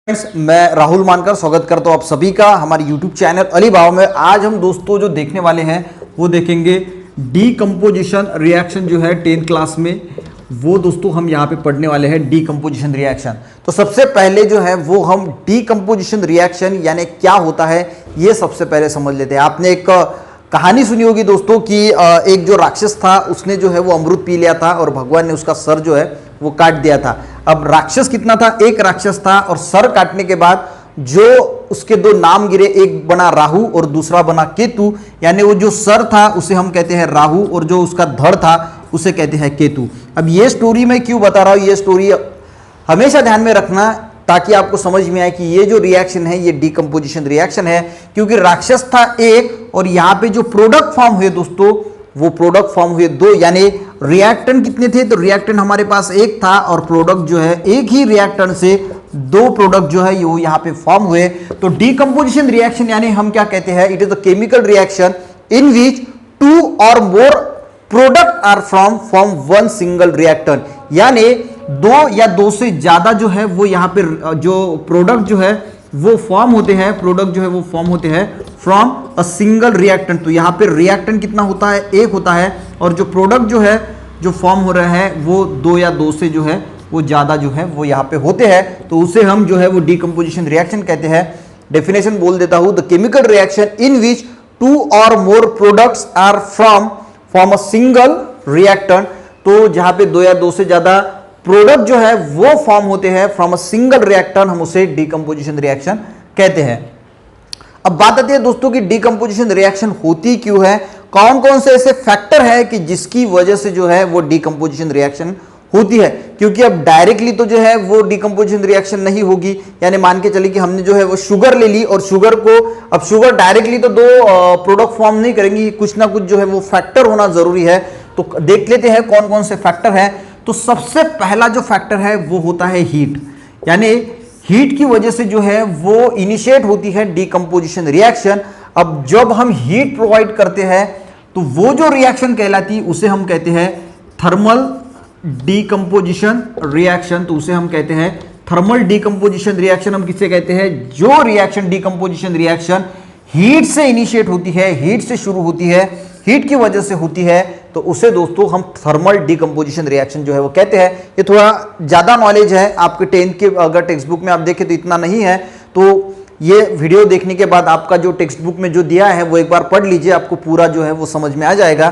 मैं राहुल मानकर स्वागत करता हूं आप सभी का हमारे YouTube चैनल अली भाव में। आज हम दोस्तों जो देखने वाले हैं वो देखेंगे डीकंपोजिशन रिएक्शन जो है 10th क्लास में, वो दोस्तों हम यहाँ पे पढ़ने वाले हैं डीकंपोजिशन रिएक्शन। तो सबसे पहले जो है वो हम डीकंपोजिशन रिएक्शन यानी क्या होता है ये सबसे पहले समझ लेते हैं। आपने एक कहानी सुनी होगी दोस्तों कि एक जो राक्षस था उसने जो है वो अमृत पी लिया था और भगवान ने उसका सर जो है वो काट दिया था। अब राक्षस कितना था? एक राक्षस था और सर काटने के बाद जो उसके दो नाम गिरे, एक बना राहु और दूसरा बना केतु। यानी वो जो सर था उसे हम कहते हैं राहु और जो उसका धड़ था उसे कहते हैं केतु। अब ये स्टोरी मैं क्यों बता रहा हूं, ये स्टोरी हमेशा ध्यान में रखना ताकि आपको समझ में आए कि ये जो रिएक्शन है ये डीकंपोजिशन रिएक्शन है, क्योंकि राक्षस था एक और यहां पे जो प्रोडक्ट फॉर्म हुए दोस्तों वो प्रोडक्ट फॉर्म हुए दो। यानी रिएक्टेंट कितने थे? तो रिएक्टेंट हमारे पास एक था और प्रोडक्ट जो है एक ही रिएक्टेंट से दो प्रोडक्ट जो है वो यहां पे फॉर्म हुए। तो डीकंपोजिशन रिएक्शन यानी हम क्या कहते हैं? It is a chemical reaction in which two or more product are from one single reactant. यानी दो या दो से ज्यादा जो है वो यहां पे जो प्रोडक्ट जो है वो फॉर्म होते हैं, प्रोडक्ट जो है वो फॉर्म होते हैं फ्रॉम अ सिंगल रिएक्टेंट। तो यहां पे रिएक्टेंट कितना होता है? एक होता है और जो प्रोडक्ट जो है जो फॉर्म हो रहा है वो दो या दो से जो है वो ज्यादा जो है वो यहां पे होते हैं। तो उसे हम जो है वो डीकंपोजिशन रिएक्शन कहते हैं। डेफिनेशन बोल देता हूं, the chemical reaction in which two or more products are from a single reactant. तो जहां पे दो या दो से ज्यादा प्रोडक्ट जो है वो फॉर्म होते हैं फ्रॉम अ सिंगल रिएक्टेंट, हम उसे डीकंपोजिशन रिएक्शन कहते हैं। अब बात आती है दोस्तों कि डीकंपोजिशन रिएक्शन होती क्यों है, कौन कौन से ऐसे फैक्टर है कि जिसकी वजह से जो है वो डीकंपोजिशन रिएक्शन होती है। क्योंकि अब डायरेक्टली तो जो है वो डीकंपोजिशन रिएक्शन नहीं होगी। यानी मान के चलिए कि हमने जो है वो शुगर ले ली और शुगर को, अब शुगर डायरेक्टली तो दो प्रोडक्ट फॉर्म नहीं करेंगी, कुछ ना कुछ जो है वो फैक्टर होना जरूरी है। तो देख लेते हैं कौन कौन से फैक्टर हैं। तो सबसे पहला जो फैक्टर है वो होता है हीट। यानी हीट की वजह से जो है वो इनिशिएट होती है डीकंपोजिशन रिएक्शन। अब जब हम हीट प्रोवाइड करते हैं तो वो जो रिएक्शन कहलाती है उसे हम कहते हैं थर्मल डीकंपोजिशन रिएक्शन। तो उसे हम कहते हैं थर्मल डीकंपोजिशन रिएक्शन। हम किसे कहते हैं? जो रिएक्शन डीकंपोजिशन रिएक्शन हीट से इनिशिएट होती है, हीट से शुरू होती है, हीट की वजह से होती है, तो उसे दोस्तों हम थर्मल डीकंपोजिशन रिएक्शन जो है वो कहते हैं। ये थोड़ा ज्यादा नॉलेज है आपके 10th के, अगर टेक्स्ट बुक में आप देखें तो इतना नहीं है। तो ये वीडियो देखने के बाद आपका जो टेक्स्ट बुक में जो दिया है वो एक बार पढ़ लीजिए, आपको पूरा जो है वो समझ में आ जाएगा।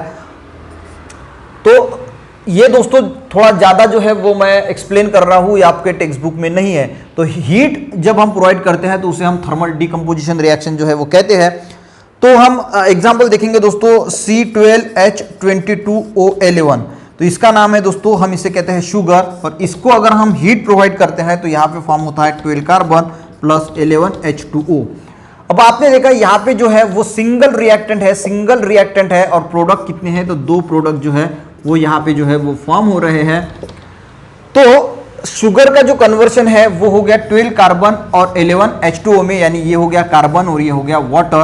तो ये दोस्तों थोड़ा ज्यादा जो है वो मैं एक्सप्लेन कर रहा हूं, ये आपके टेक्स्ट बुक में नहीं है। तो हीट जब हम प्रोवाइड करते हैं तो उसे हम थर्मल डीकंपोजिशन रिएक्शन जो है वो कहते हैं। तो हम एग्जांपल देखेंगे दोस्तों, C12H22O11। तो इसका नाम है दोस्तों, हम इसे कहते हैं शुगर, और इसको अगर हम हीट प्रोवाइड करते हैं तो यहाँ पे फॉर्म होता है 12 कार्बन प्लस 11H2O। अब आपने देखा यहाँ पे जो है वो सिंगल रिएक्टेंट है, सिंगल रिएक्टेंट है और प्रोडक्ट कितने हैं? तो दो प्रोडक्ट जो है वो यहाँ पे जो है वो फॉर्म हो रहे हैं। तो शुगर का जो कन्वर्शन है वो हो गया 12 कार्बन और 11H2O में, यानी ये हो गया कार्बन और ये हो गया वाटर।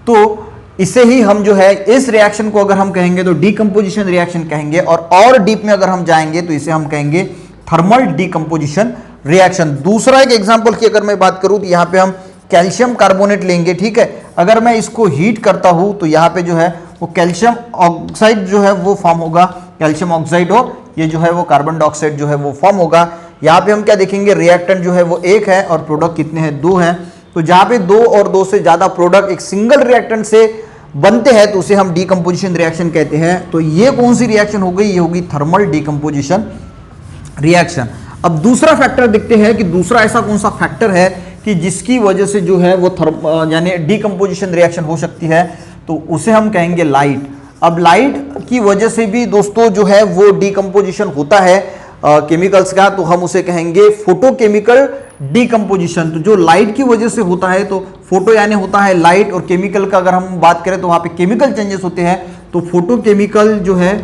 तो इसे ही हम जो है इस रिएक्शन को अगर हम कहेंगे तो डीकंपोजिशन रिएक्शन कहेंगे, और डीप में अगर हम जाएंगे तो इसे हम कहेंगे थर्मल डीकंपोजिशन रिएक्शन। दूसरा एक एग्जांपल की अगर मैं बात करूं तो यहाँ पे हम कैल्शियम कार्बोनेट लेंगे, ठीक है। अगर मैं इसको हीट करता हूं तो यहाँ पे जो है वो कैल्शियम ऑक्साइड जो है वो फॉर्म होगा, कैल्शियम ऑक्साइड हो, ये जो है वो कार्बन डाइऑक्साइड जो है वो फॉर्म होगा। यहाँ पे हम क्या देखेंगे? रिएक्टेंट जो है वो एक है और प्रोडक्ट कितने हैं? दो हैं। तो जहां पे दो और दो से ज्यादा प्रोडक्ट एक सिंगल रिएक्टेंट से बनते हैं तो उसे हम डीकंपोजिशन रिएक्शन कहते हैं। तो ये कौन सी रिएक्शन हो गई? ये होगी थर्मल डीकंपोजिशन रिएक्शन। अब दूसरा फैक्टर देखते हैं कि दूसरा ऐसा कौन सा फैक्टर है कि जिसकी वजह से जो है वो यानी डीकंपोजिशन रिएक्शन हो सकती है, तो उसे हम कहेंगे लाइट। अब लाइट की वजह से भी दोस्तों जो है वो डीकंपोजिशन होता है केमिकल्स का, तो हम उसे कहेंगे फोटोकेमिकल डीकंपोजिशन। तो जो लाइट की वजह से होता है, तो फोटो यानी होता है लाइट, और केमिकल का अगर हम बात करें तो वहां पे केमिकल चेंजेस होते हैं। तो फोटोकेमिकल जो है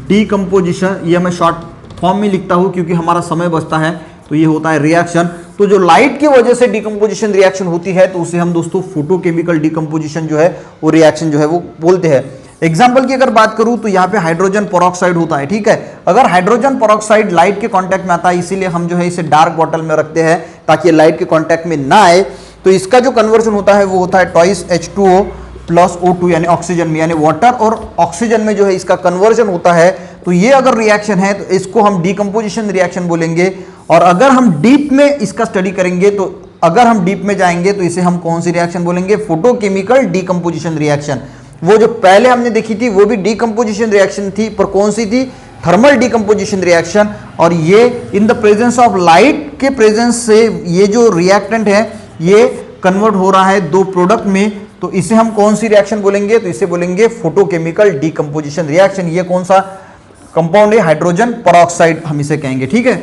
डीकंपोजिशन, ये मैं शॉर्ट फॉर्म में लिखता हूं क्योंकि हमारा समय बचता है। तो ये होता है रिएक्शन। तो जो लाइट की वजह से डीकंपोजिशन रिएक्शन होती है तो उसे हम दोस्तों फोटोकेमिकल डीकंपोजिशन जो है वो रिएक्शन जो है वो बोलते हैं। एग्जाम्पल की अगर बात करूं तो यहाँ पे हाइड्रोजन पेरोक्साइड होता है, ठीक है। अगर हाइड्रोजन पेरोक्साइड लाइट के कांटेक्ट में आता है, इसीलिए हम जो है इसे डार्क बॉटल में रखते हैं, ताकि ये लाइट के कांटेक्ट में ना आए। तो इसका जो कन्वर्जन होता है वो होता है ट्वाइस H2O प्लस O2 यानी ऑक्सीजन में, यानी वाटर और ऑक्सीजन में जो है इसका कन्वर्जन होता है। तो ये अगर रिएक्शन है तो इसको हम डीकंपोजिशन रिएक्शन बोलेंगे। और अगर हम डीप में इसका स्टडी करेंगे, तो अगर हम डीप में जाएंगे तो इसे हम कौन सी रिएक्शन बोलेंगे? Photochemical decomposition reaction. वो जो पहले हमने देखी थी वो भी डीकंपोजिशन रिएक्शन थी, पर कौन सी थी? Thermal decomposition reaction. और ये in the presence of light के प्रेजेंस से ये जो रिएक्टेंट है ये कन्वर्ट हो रहा है दो प्रोडक्ट में, तो इसे हम कौन सी रिएक्शन बोलेंगे? तो इसे बोलेंगे फोटोकेमिकल डीकंपोजिशन रिएक्शन। ये कौन सा कंपाउंड है? हाइड्रोजन परऑक्साइड हम इसे कहेंगे, ठीक है।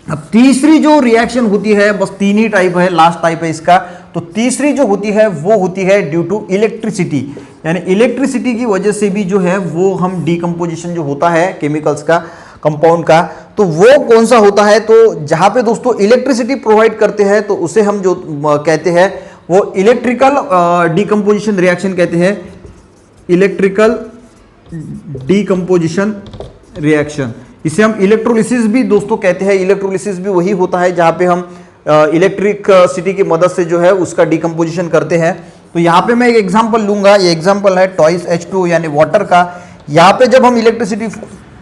अब तीसरी जो रिएक्शन होती है, बस तीन ही टाइप है, लास्ट टाइप है इसका। तो तीसरी जो होती है वो होती है ड्यू टू इलेक्ट्रिसिटी, यानी इलेक्ट्रिसिटी की वजह से भी जो है वो हम डीकंपोजिशन जो होता है केमिकल्स का, कंपाउंड का, तो वो कौन सा होता है? तो जहां पे दोस्तों इलेक्ट्रिसिटी प्रोवाइड करते हैं तो उसे हम जो कहते हैं वो इलेक्ट्रिकल डीकंपोजिशन रिएक्शन कहते हैं, इलेक्ट्रिकल डीकंपोजिशन रिएक्शन। इसे हम इलेक्ट्रोलिसिस भी दोस्तों कहते हैं। इलेक्ट्रोलिसिस भी वही होता है जहां पे हम इलेक्ट्रिसिटी की मदद से जो है उसका डीकंपोजिशन करते हैं। तो यहाँ पे मैं एक एग्जांपल लूंगा, ये एग्जांपल है ट्वाइस H2 यानी वाटर का। यहाँ पे जब हम इलेक्ट्रिसिटी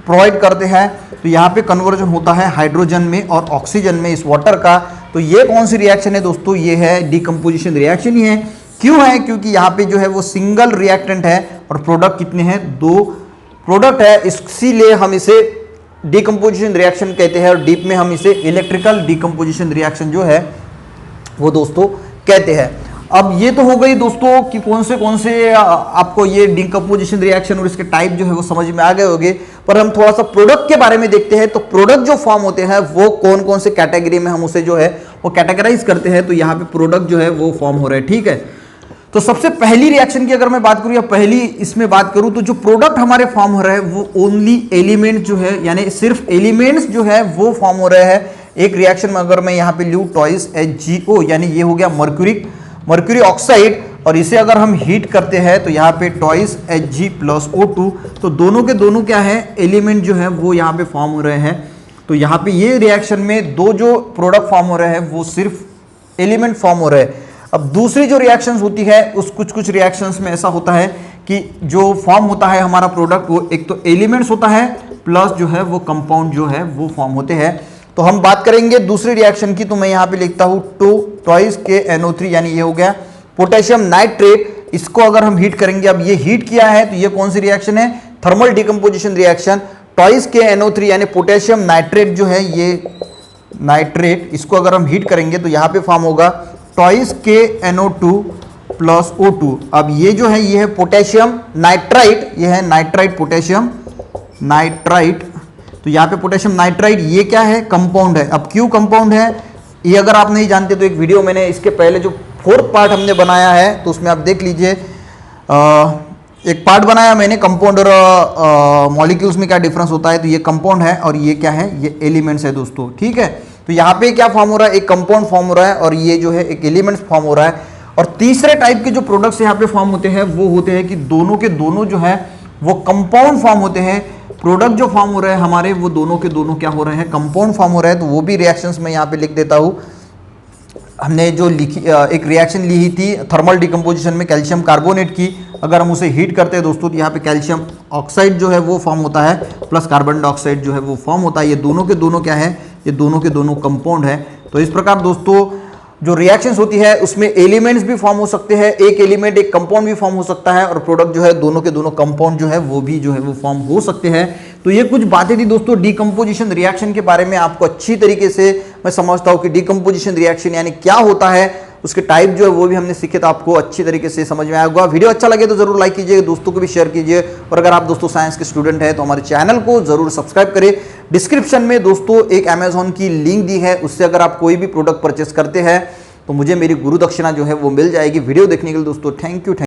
प्रोवाइड करते हैं तो यहाँ पे कन्वर्जन होता है हाइड्रोजन में और ऑक्सीजन में इस वाटर का। तो ये कौन सी रिएक्शन है दोस्तों? ये है डीकंपोजिशन रिएक्शन ही है। क्यों है? क्योंकि यहाँ पे जो है वो सिंगल रिएक्टेंट है और प्रोडक्ट कितने हैं? दो प्रोडक्ट है, इसीलिए हम इसे डीकंपोजिशन रिएक्शन कहते हैं। और डीप में हम इसे इलेक्ट्रिकल डीकंपोजिशन रिएक्शन जो है वो दोस्तों कहते हैं। अब ये तो हो गई दोस्तों कि कौन से आपको ये डीकंपोजिशन रिएक्शन और इसके टाइप जो है वो समझ में आ गए होंगे। पर हम थोड़ा सा प्रोडक्ट के बारे में देखते हैं। तो प्रोडक्ट जो फॉर्म होते हैं वो कौन कौन से कैटेगरी में हम उसे जो है वो कैटेगराइज करते हैं। तो यहाँ पे प्रोडक्ट जो है वो फॉर्म हो रहे हैं, ठीक है। तो सबसे पहली रिएक्शन की अगर मैं बात करूं या पहली इसमें बात करूं, तो जो प्रोडक्ट हमारे फॉर्म हो रहे हैं वो ओनली एलिमेंट जो है, यानी सिर्फ एलिमेंट्स जो है वो फॉर्म हो रहे हैं। एक रिएक्शन में अगर मैं यहाँ पे लूँ ट्वाइस HgO, यानी ये हो गया मर्क्यूरी ऑक्साइड, और इसे अगर हम हीट करते हैं तो यहाँ पे ट्वाइस Hg प्लस O2, तो दोनों के दोनों क्या है? एलिमेंट जो है वो यहाँ पे फॉर्म हो रहे हैं। तो यहाँ पे ये रिएक्शन में दो जो प्रोडक्ट फॉर्म हो रहे हैं वो सिर्फ एलिमेंट फॉर्म हो रहे हैं। अब दूसरी जो रिएक्शंस होती है उस कुछ रिएक्शंस में ऐसा होता है कि जो फॉर्म होता है हमारा प्रोडक्ट वो एक तो एलिमेंट्स होता है प्लस जो है वो कंपाउंड जो है वो फॉर्म होते हैं। तो हम बात करेंगे दूसरी रिएक्शन की। तो मैं यहाँ पे लिखता हूँ ट्वाइस KNO3, यानी ये हो गया पोटेशियम नाइट्रेट। इसको अगर हम हीट करेंगे, अब ये हीट किया है तो ये कौन सी रिएक्शन है? Thermal decomposition reaction. Twice KNO3 यानी पोटेशियम नाइट्रेट जो है ये नाइट्रेट, इसको अगर हम हीट करेंगे तो यहाँ पे फॉर्म होगा ट्वाइस KNO2 प्लस O2। अब ये जो है ये है पोटेशियम नाइट्राइट, ये है नाइट्राइट, पोटेशियम नाइट्राइट। तो यहाँ पे पोटेशियम नाइट्राइट ये क्या है? कंपाउंड है। अब क्यों कंपाउंड है ये अगर आप नहीं जानते तो एक वीडियो मैंने इसके पहले जो 4th पार्ट हमने बनाया है तो उसमें आप देख लीजिए। एक पार्ट बनाया मैंने कंपाउंड और मॉलिक्यूल्स में क्या डिफरेंस होता है। तो ये कंपाउंड है और ये क्या है? ये एलिमेंट्स है दोस्तों, ठीक है। तो यहाँ पे क्या फॉर्म हो रहा है? एक कंपाउंड फॉर्म हो रहा है और ये जो है एक एलिमेंट्स फॉर्म हो रहा है। और तीसरे टाइप के जो प्रोडक्ट्स यहाँ पे फॉर्म होते हैं वो होते हैं कि दोनों के दोनों जो है वो कंपाउंड फॉर्म होते हैं। प्रोडक्ट जो फॉर्म हो रहे हैं हमारे वो दोनों के दोनों क्या हो रहे हैं? कंपाउंड फॉर्म हो रहे हैं। तो वो भी रिएक्शंस में यहाँ पे लिख देता हूँ। हमने जो लिखी एक रिएक्शन ली थी थर्मल डिकम्पोजिशन में कैल्शियम कार्बोनेट की, अगर हम उसे हीट करते हैं दोस्तों तो यहाँ पे कैल्शियम ऑक्साइड जो है वो फॉर्म होता है प्लस कार्बन डाइऑक्साइड जो है वो फॉर्म होता है। ये दोनों के दोनों क्या है? ये दोनों के दोनों कंपाउंड है। तो इस प्रकार दोस्तों जो रिएक्शंस होती है उसमें एलिमेंट्स भी फॉर्म हो सकते हैं, एक एलिमेंट एक कंपाउंड भी फॉर्म हो सकता है, और प्रोडक्ट जो है दोनों के दोनों कंपाउंड जो है वो भी जो है वो फॉर्म हो सकते हैं। तो ये कुछ बातें थी दोस्तों डीकंपोजिशन रिएक्शन के बारे में। आपको अच्छी तरीके से मैं समझता हूँ कि डीकंपोजिशन रिएक्शन यानी क्या होता है, उसके टाइप जो है वो भी हमने सीखे, तो आपको अच्छी तरीके से समझ में आया होगा। वीडियो अच्छा लगे तो जरूर लाइक कीजिए, दोस्तों को भी शेयर कीजिए, और अगर आप दोस्तों साइंस के स्टूडेंट हैं तो हमारे चैनल को जरूर सब्सक्राइब करें। डिस्क्रिप्शन में दोस्तों एक अमेजॉन की लिंक दी है, उससे अगर आप कोई भी प्रोडक्ट परचेस करते हैं तो मुझे मेरी गुरु दक्षिणा जो है वो मिल जाएगी। वीडियो देखने के लिए दोस्तों थैंक यू।